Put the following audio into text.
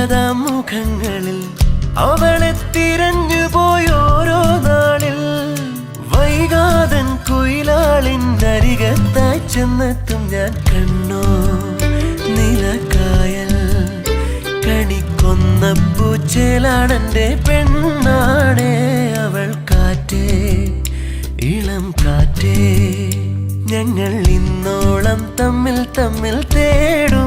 പലതാ മുഖങ്ങളിൽ അവളെ തിരഞ്ഞു പോയോരോ നാളിൽ വൈകാതൻ കുയിലാളിനരികത്തായി ചെന്നെത്തും ഞാൻ കണ്ണോ നിലക്കായൽ കണിക്കൊന്ന പൂച്ചേലാണെന്റെ പെണ്ണാണേ അവൾ കാറ്റേ ഇളം കാറ്റേ ഞങ്ങൾ ഇന്നോളം തമ്മിൽ തമ്മിൽ തേടും